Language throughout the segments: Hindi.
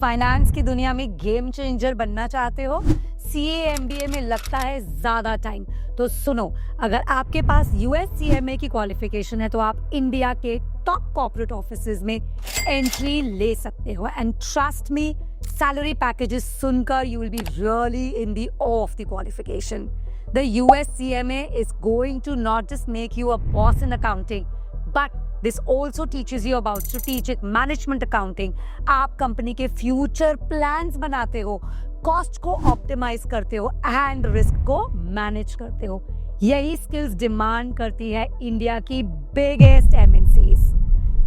फाइनेंस की दुनिया में गेम चेंजर बनना चाहते हो? सीए एमबीए में लगता है ज्यादा टाइम। तो सुनो, अगर आपके पास यूएस सीएमए की क्वालिफिकेशन है तो आप इंडिया के टॉप कॉर्पोरेट ऑफिसेज में एंट्री ले सकते हो। And trust me, salary packages सुनकर you will be really in the awe of the qualification. The US CMA is going to not just make you a boss in accounting, but this also teaches you about strategic management accounting. आप कंपनी के फ्यूचर प्लान्स बनाते हो, कॉस्ट को ऑप्टिमाइज करते हो एंड रिस्क को मैनेज करते हो। यही स्किल्स डिमांड करती है इंडिया की बिगेस्ट एमएनसीज।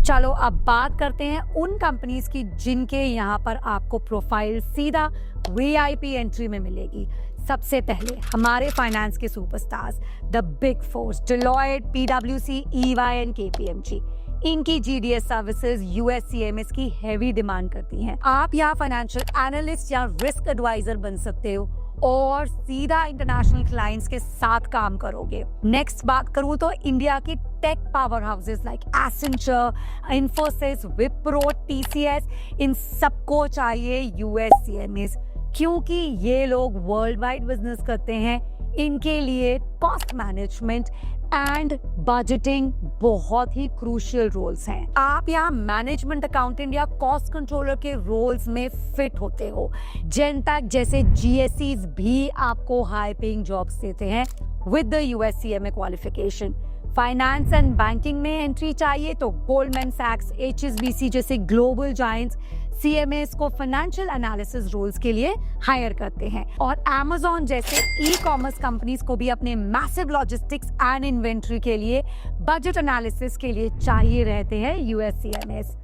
चलो अब बात करते हैं उन कंपनीज की जिनके यहाँ पर आपको प्रोफाइल सीधा वीआईपी एंट्री में मिलेगी। सबसे पहले हमारे फाइनेंस के superstars, the big fours, Deloitte, पीडब्ल्यूसी, ईवाई एंड केपीएमजी। इनकी जीडीएस सर्विसेज यूएस सीएमएस की हैवी डिमांड करती हैं। आप यहाँ फाइनेंशियल एनालिस्ट या रिस्क एडवाइजर बन सकते हो और सीधा इंटरनेशनल क्लाइंट्स के साथ काम करोगे। नेक्स्ट बात करूं तो इंडिया की tech power houses like Accenture, Infosys, Wipro, TCS, इन सबको चाहिए यूएस सीएमएस, क्योंकि ये लोग वर्ल्ड वाइड बिजनेस करते हैं। इनके लिए कॉस्ट मैनेजमेंट एंड बजटिंग बहुत ही क्रूशियल रोल्स हैं। आप यहाँ मैनेजमेंट अकाउंटेंट या कॉस्ट कंट्रोलर के रोल्स में फिट होते हो। जेनपैक जैसे जीएससीज भी आपको हाई पेइंग जॉब्स देते हैं with the US CMA qualification. Finance and banking में एंट्री चाहिए तो गोल्डमैन सैक्स, एचएसबीसी जैसे ग्लोबल जायंट्स सीएमएस को फाइनेंशियल एनालिसिस रोल्स के लिए हायर करते हैं। और Amazon जैसे ई कॉमर्स कंपनीज को भी अपने मैसिव लॉजिस्टिक्स एंड इन्वेंट्री के लिए बजट एनालिसिस के लिए चाहिए रहते हैं यूएस सीएमएस।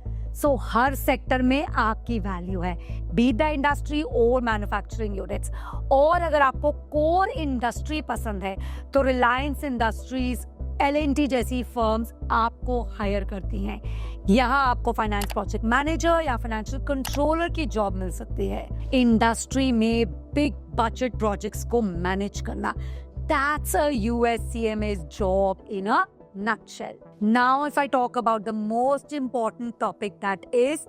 सो हर सेक्टर में आपकी वैल्यू है, बी द इंडस्ट्री और मैन्युफैक्चरिंग यूनिट्स। और अगर आपको कोर इंडस्ट्री पसंद है तो रिलायंस इंडस्ट्रीज, एलएनटी जैसी फर्म्स आपको हायर करती हैं। यहाँ आपको फाइनेंस प्रोजेक्ट मैनेजर या फाइनेंशियल कंट्रोलर की जॉब मिल सकती है। इंडस्ट्री में बिग बजट प्रोजेक्ट्स को मैनेज करना, that's a US CMA's job in a nutshell. Now if I talk about the most important topic, that is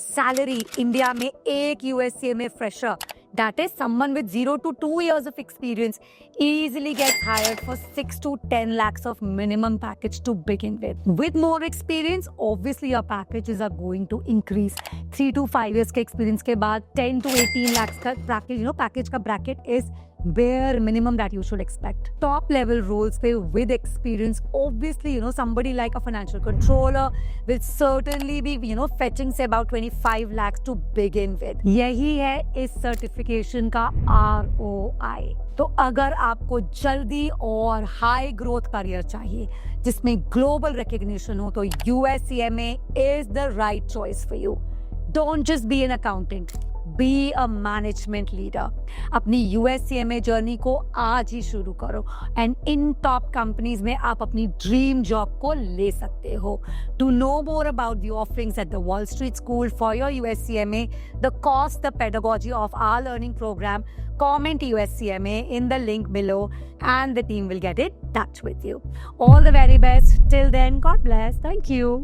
salary. India में एक US CMA fresher, that is someone with 0 to 2 years of experience, easily gets hired for 6 to 10 lakhs of minimum package to begin with. With more experience, obviously your packages are going to increase. 3 to 5 years के experience के बाद 10 to 18 lakhs का package, package का bracket is bare minimum that you should expect. Top level roles पे with experience, obviously somebody like a financial controller will certainly be fetching say about 25 lakhs to begin with. यही है इस सर्टिफिकेशन का ROI. तो अगर आपको जल्दी और हाई ग्रोथ करियर चाहिए जिसमें ग्लोबल रिकग्निशन हो तो US CMA is the right choice for you. Don't just be an accountant, be a management leader. अपनी यूएस सीएमए जर्नी को आज ही शुरू करो एंड इन टॉप कंपनीज में आप अपनी ड्रीम जॉब को ले सकते हो। To know more about the offerings at the Wall Street School for your US CMA, the cost, the pedagogy of our learning programme, comment US CMA in the link below and the team will get in touch with you. All the very best. Till then, God bless. Thank you.